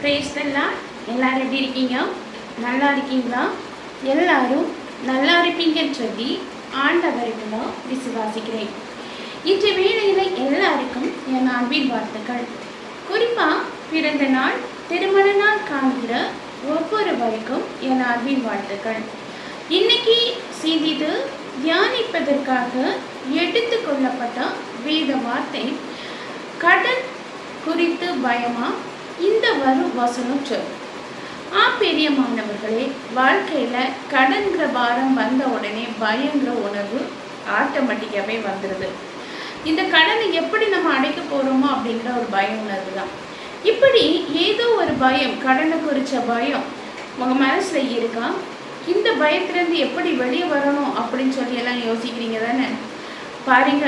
பிரேஸ்தெல்லாம் எல்லாரும் எப்படி இருக்கீங்க? நல்லா இருக்கீங்களா? எல்லாரும் நல்லா இருப்பீங்கன்னு சொல்லி ஆண்டவருக்கு நான் விசுவாசிக்கிறேன். இன்று வேளையில் எல்லாருக்கும் என் அன்பின் வாழ்த்துக்கள். குறிப்பாக பிறந்த நாள், திருமண நாள் காண்கிற ஒவ்வொருவருக்கும் என் அன்பின் வாழ்த்துக்கள். இன்னைக்கு சிறிது தியானிப்பதற்காக எடுத்துக்கொள்ளப்பட்ட வேத வார்த்தை கடன் குறித்து பயமா இந்த வரும் வசனம் சொல். பெரியமானவர்களே, வாழ்க்கையில கடன்கிற பாரம் வந்த உடனே பயங்கிற உணர்வு ஆட்டோமேட்டிக்காவே வந்துடுது. இந்த கடனை எப்படி நம்ம அடைக்க போறோமோ அப்படிங்கிற ஒரு பய உணர்வு தான். இப்படி ஏதோ ஒரு பயம், கடனை குறிச்ச பயம் உங்க மனசுல இருக்கா? இந்த பயத்திலிருந்து எப்படி வெளியே வரணும் அப்படின்னு சொல்லி எல்லாம் யோசிக்கிறீங்க தானே? பாருங்க,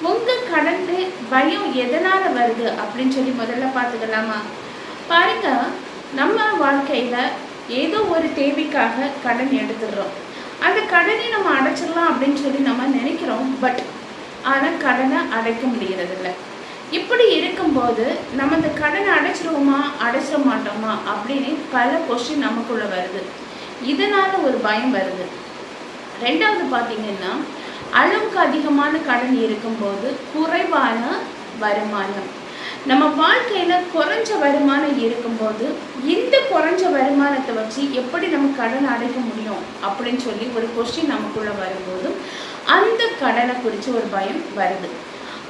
உங்க கடன் பயம் எதனால வருது அப்படின்னு சொல்லி முதல்ல பார்த்துக்கலாமா? பாருங்க, நம்ம வாழ்க்கையில ஏதோ ஒரு தேவைக்காக கடன் எடுத்துடுறோம். அந்த கடனை நம்ம அடைச்சிடலாம் அப்படின்னு சொல்லி நம்ம நினைக்கிறோம். பட் ஆனால் கடனை அடைக்க முடியறதில்ல. இப்படி இருக்கும்போது நம்ம இந்த கடனை அடைச்சிருவோமா அடைச்சிட மாட்டோமா அப்படின்னு பல கொஸ்டின் நமக்குள்ள வருது. இதனால ஒரு பயம் வருது. ரெண்டாவது பார்த்தீங்கன்னா, அளவுக்கு அதிகமான கடன் இருக்கும்போது குறைவான வருமானம். நம்ம வாழ்க்கையில குறைஞ்ச வருமானம் இருக்கும்போது இந்த குறைஞ்ச வருமானத்தை வச்சு எப்படி நம்ம கடன் அடைக்க முடியும் அப்படின்னு சொல்லி ஒரு கொஸ்டின் நமக்குள்ள வரும்போது அந்த கடனை குறித்து ஒரு பயம் வருது.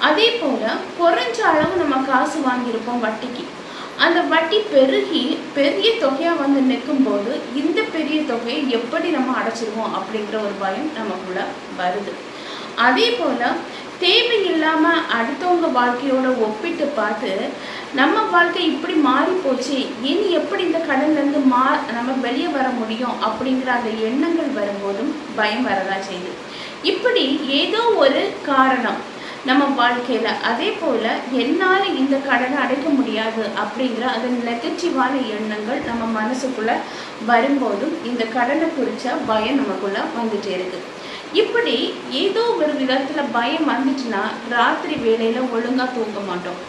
அதே போல குறைஞ்ச அளவு நம்ம காசு வாங்கியிருப்போம் வட்டிக்கு. அந்த வட்டி பெருகி பெரிய தொகையா வந்து நிற்கும் போது இந்த பெரிய தொகையை எப்படி நம்ம அடைச்சிருவோம் அப்படிங்கிற ஒரு பயம் நமக்குள்ள வருது. அதே போல தேவையில்லாம அடுத்தவங்க வாழ்க்கையோட ஒப்பிட்டு பார்த்து நம்ம வாழ்க்கை இப்படி மாறி போச்சு, இனி எப்படி இந்த கடன்லேருந்து நம்ம வெளியே வர முடியும் அப்படிங்கிற அந்த எண்ணங்கள் வரும்போதும் பயம் வரதான் செய்யுது. இப்படி ஏதோ ஒரு காரணம் நம்ம வாழ்க்கையில, அதே போல என்னால் இந்த கடனை அடைக்க முடியாது அப்படிங்கிற அந்த நெகட்டிவான எண்ணங்கள் நம்ம மனசுக்குள்ள வரும்போதும் இந்த கடனை குறிச்ச பயம் நமக்குள்ள வந்துட்டே இருக்கு. இப்படி ஏதோ ஒரு விதத்துல பயம் வந்துச்சுன்னா ராத்திரி வேளையில ஒழுங்கா தூங்க மாட்டோம்.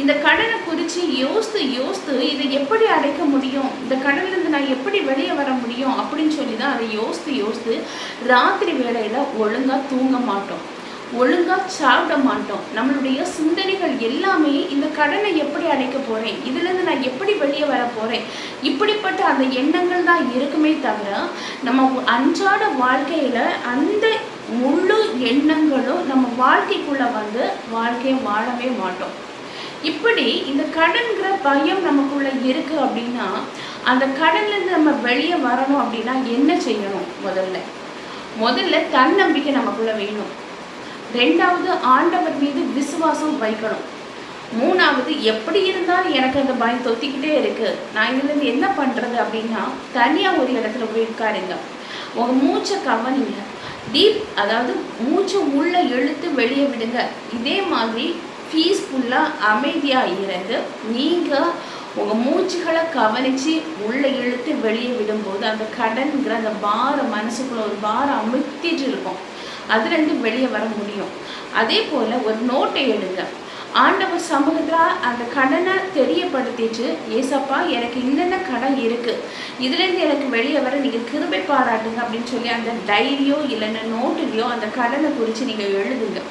இந்த கடனை குறித்து யோசித்து இதை எப்படி அடைக்க முடியும், இந்த கடன்லேருந்து நான் எப்படி வெளியே வர முடியும் அப்படின்னு சொல்லி தான் அதை யோசித்து ராத்திரி வேளையில ஒழுங்கா தூங்க மாட்டோம், ஒழுங்கா சாப்பிட மாட்டோம். நம்மளுடைய சிந்தனைகள் எல்லாமே இந்த கடனை எப்படி அடைக்க போறேன், இதுல இருந்து நான் எப்படி வெளியே வர போறேன், இப்படிப்பட்ட அந்த எண்ணங்கள் தான் இருக்குமே தவிர நம்ம அன்றாட வாழ்க்கையில அந்த முழு எண்ணங்களும் நம்ம வாழ்க்கைக்குள்ள வந்து வாழ்க்கையை வாழவே மாட்டோம். இப்படி இந்த கடன்கிற பயம் நமக்குள்ள இருக்கு அப்படின்னா அந்த கடன்ல இருந்து நம்ம வெளியே வரணும் அப்படின்னா என்ன செய்யணும்? முதல்ல தன்னம்பிக்கை நமக்குள்ள வேணும். ரெண்டாவது, ஆண்டவர் மீது விசுவாசம் வைக்கணும். மூணாவது, எப்படி இருந்தாலும் எனக்கு அந்த பயம் தொத்திக்கிட்டே இருக்கு, நான் இதுலேருந்து என்ன பண்ணுறது அப்படின்னா தனியாக ஒரு இடத்துல போய் உட்காருங்க. உங்கள் மூச்சை கவனிங்க. டீப், அதாவது மூச்சை உள்ள இழுத்து வெளியே விடுங்க. இதே மாதிரி பீஸ்ஃபுல்லாக அமைதியாக இருந்து நீங்கள் உங்கள் மூச்சுகளை கவனித்து உள்ளே இழுத்து வெளியே விடும்போது அந்த கடன்கிற அந்த பாரம் மனசுக்குள்ள ஒரு பாரம் அமுத்திட்டு இருக்கும், அதுலேருந்து வெளியே வர முடியும். அதே போல் ஒரு நோட்டை எடுங்க. ஆண்டவர் சமூகத்தில் அந்த கடனை தெரியப்படுத்திட்டு, ஏசப்பா எனக்கு என்னென்ன கடன் இருக்குது, இதுலேருந்து எனக்கு வெளியே வர நீங்கள் கிருபை பாராட்டுங்க அப்படின்னு சொல்லி அந்த டைரியோ இல்லைன்னா நோட்டுலையோ அந்த கடனை குறித்து நீங்கள் எழுதுங்க.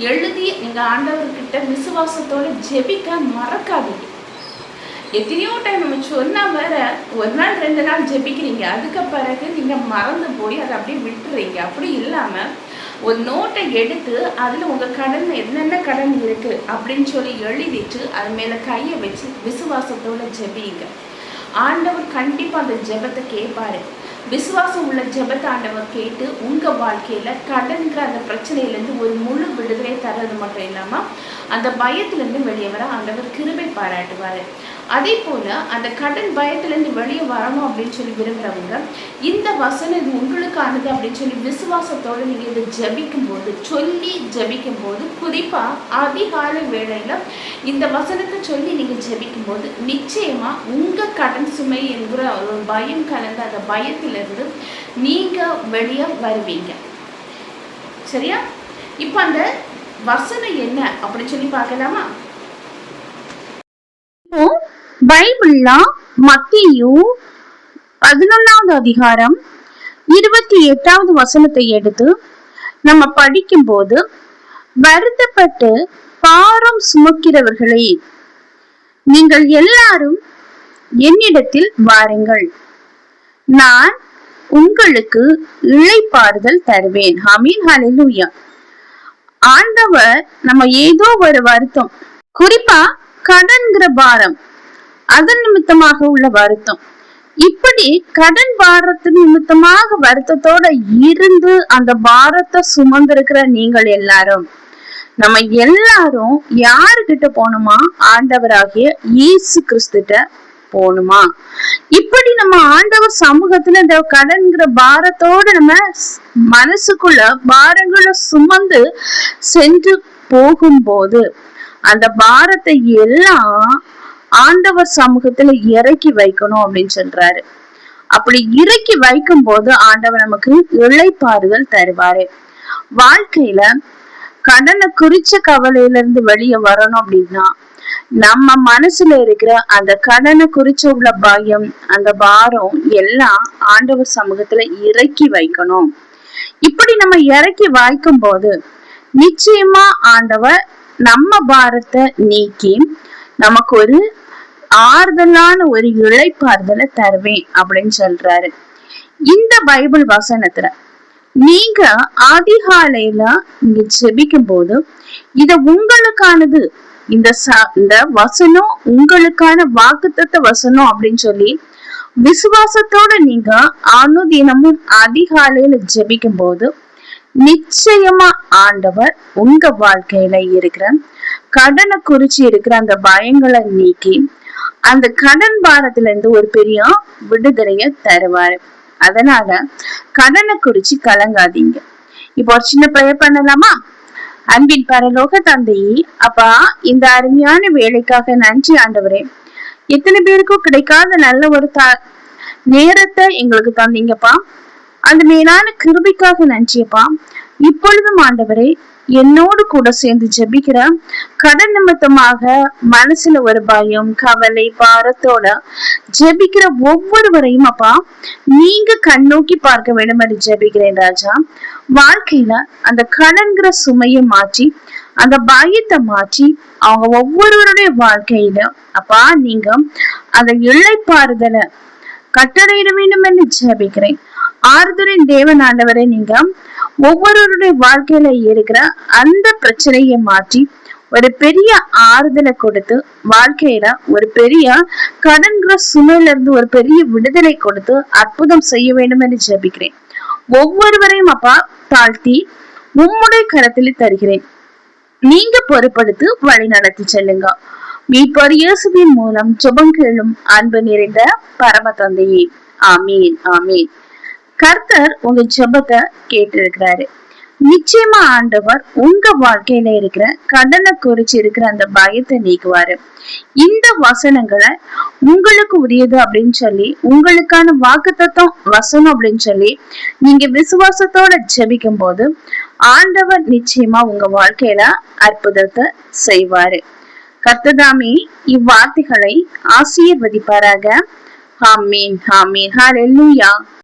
எழுதி நீங்கள் ஆண்டவர்கிட்ட விசுவாசத்தோடு ஜெபிக்க மறக்காதீங்க. எத்தனையோ டைம் நம்ம சொன்னால் வேற ஒரு நாள் 2 நாள் ஜெபிக்கிறீங்க, அதுக்கு பிறகு நீங்கள் மறந்து போய் அதை அப்படியே விட்டுறீங்க. அப்படி இல்லாமல் ஒரு நோட்டை எடுத்து அதில் உங்கள் கடன் என்னென்ன கடன் இருக்குது அப்படின்னு சொல்லி எழுதிட்டு அது மேலே கையை வச்சு விசுவாசத்தோடு ஜெபிங்க. ஆண்டவர் கண்டிப்பாக அந்த ஜெபத்தை கேட்பாரு. விசுவாசம் உள்ள ஜெபத்தை ஆண்டவர் கேட்டு உங்கள் வாழ்க்கையில் கடன்கிற அந்த பிரச்சனையிலேருந்து ஒரு முழு விடுதலை தர்றது மட்டும் இல்லாமல் அந்த பயத்திலேருந்து வெளியே வர ஆண்டவர் கிருபை பாராட்டுவார். அதே போல் அந்த கடன் பயத்திலேருந்து வெளியே வரணும் அப்படின்னு சொல்லி விரும்புகிறவங்க இந்த வசனம் இது உங்களுக்கானது அப்படின்னு சொல்லி விசுவாசத்தோடு நீங்கள் இதை ஜபிக்கும் போது குறிப்பாக அதிகாலை வேளையில் இந்த வசனத்தை சொல்லி நீங்கள் ஜபிக்கும்போது நிச்சயமாக உங்கள் கடன் சுமை என்கிற ஒரு பயம் கலந்த அந்த பயத்திலிருந்து நீங்கள் வெளியே வருவீங்க. சரியா? இப்போ அந்த வசனம் என்ன அப்படின்னு சொல்லி பார்க்கலாமா? பைபிள்ல மத்தேயு 11வது அதிகாரம் 28வது வசனத்தை எடுத்து நம்ம படிக்கும் போது, வருத்தப்பட்டு பாரம் சுமக்கிறவர்களே, நீங்கள் எல்லாரும் என்னிடத்தில் வாருங்கள், நான் உங்களுக்கு இளைப்பாறுதல் தருவேன். ஆமீன், ஹல்லேலூயா. ஆண்டவர் நம்ம ஏதோ ஒரு வருத்தம், குறிப்பா கடன்கிற பாரம், அதன் நிமித்தமாக உள்ள வருத்தம், இப்படி கடன் பாரத்து நிமித்தமாக வருத்தத்தோட இருந்து அந்த பாரத்தை சுமந்திருக்கிற நீங்கள் எல்லாரும், நம்ம எல்லாரும் யாருகிட்ட போகணுமா? ஆண்டவராகிய இயேசு கிறிஸ்துட்ட போகணுமா? இப்படி நம்ம ஆண்டவர் சமூகத்துல இந்த கடன்கிற பாரத்தோட நம்ம மனசுக்குள்ள பாரங்களை சுமந்து சென்று போகும்போது அந்த பாரத்தை எல்லாம் ஆண்டவர் சமூகத்துல இறக்கி வைக்கணும் அப்படின்னு சொல்றாரு. அப்படி இறக்கி வைக்கும் போது ஆண்டவர் நமக்கு இளைப்பாறுதல் தருவாரு. வாழ்க்கையில கடனை குறிச்ச கவலையில இருந்து வெளியே வரணும் அப்படின்னா நம்ம மனசுல இருக்கிற அந்த கடனை குறிச்ச உள்ள பயம், அந்த பாரம் எல்லாம் ஆண்டவர் சமூகத்துல இறக்கி வைக்கணும். இப்படி நம்ம இறக்கி வைக்கும் போது நிச்சயமா ஆண்டவர் நம்ம பாரத்தை நீக்கி நமக்கு ஒரு ஆறுதலான ஒரு இளைப்பாறுதலை தருவேன் அப்படின்னு சொல்றாரு. இந்த பைபிள் வசனத்துல நீங்க அதிகாலையில நீங்க ஜெபிக்கும் போது இது உங்களுக்கானது, இந்த வசனம் உங்களுக்கான வாக்குத்தத்த வசனம் அப்படின்னு சொல்லி விசுவாசத்தோட நீங்க அனுதினமும் அதிகாலையில ஜெபிக்கும் போது நிச்சயமா ஆண்டவர் உங்க வாழ்க்கையில இருக்கிற கடனை குறிச்சு இருக்கிற அந்த பயங்களை நீக்கி அந்த கடன் பாரத்துல இருந்து ஒரு பெரிய விடுதலைய தருவாரு. அதனால கடனை குறிச்சு கலங்காதீங்க. இப்போ ஒரு சின்ன ப்ரேயர் பண்ணலாமா? அன்பின் பரலோக தந்தையே, அப்பா, இந்த அருமையான வேலைக்காக நன்றி ஆண்டவரே. எத்தனை பேருக்கும் கிடைக்காத நல்ல ஒரு நேரத்தை எங்களுக்கு தந்தீங்கப்பா. அந்த மேலான கிருபைக்காக நன்றியப்பா. இப்பொழுதும் ஆண்டவரே, என்னோடு கூட சேர்ந்து ஜெபிக்கிற கடன் நிமித்தமாக மனசுல ஒரு பயம், கவலை, பாரத்தோட ஜெபிக்கிற ஒவ்வொருவரையும் அப்பா நீங்க கண்ணோக்கி பார்க்க வேண்டும் என்று ஜெபிக்கிறேன் ராஜா. வாழ்க்கையில அந்த கடன்கிற சுமையை மாற்றி, அந்த பயத்தை மாற்றி, அவங்க ஒவ்வொருவருடைய வாழ்க்கையில அப்பா நீங்க அந்த இளைப்பாறுதலை கட்டளையிட வேண்டும் என்று ஜெபிக்கிறேன். ஆறுதலின் தேவன் ஆண்டவரை, நீங்க ஒவ்வொருவருடைய வாழ்க்கையில இருக்கிற அந்த பிரச்சனையை மாற்றி ஒரு பெரிய ஆறுதலை கொடுத்து, வாழ்க்கையில ஒரு பெரிய கடன்கிற சுமையில இருந்து ஒரு பெரிய விடுதலை கொடுத்து அற்புதம் செய்ய வேண்டும் என்று ஜெபிக்கிறேன். ஒவ்வொருவரையும் அப்பா தாழ்த்தி உம்முடைய கரத்தில் தருகிறேன். நீங்க பொறுப்படுத்தி வழி நடத்தி செல்லுங்க. மீட்பர் இயேசுவின் மூலம் ஜெபம் கேளும் அன்பு நிறைந்த பரம தந்தையே, ஆமீன், ஆமீன். கர்த்தர் உங்க ஜெபத்தை கேட்டு இருக்கிறாரு. நிச்சயமா ஆண்டவர் உங்க வாழ்க்கையில இருக்கிற கடனை குறிச்சு இருக்கிற அந்த பயத்தை நீக்குவாரு. இந்த வசனங்களை உங்களுக்கு உரியது அப்படின்னு சொல்லி, உங்களுக்கான வாக்குத்தத்தம் வசனம் அப்படின்னு சொல்லி நீங்க விசுவாசத்தோட ஜெபிக்கும் போது ஆண்டவர் நிச்சயமா உங்க வாழ்க்கையில அற்புதத்தை செய்வாரு. கர்த்ததாமே இவ்வார்த்தைகளை ஆசீர்வதிப்பாராக. ஆமீன், ஆமீன், ஹல்லேலூயா.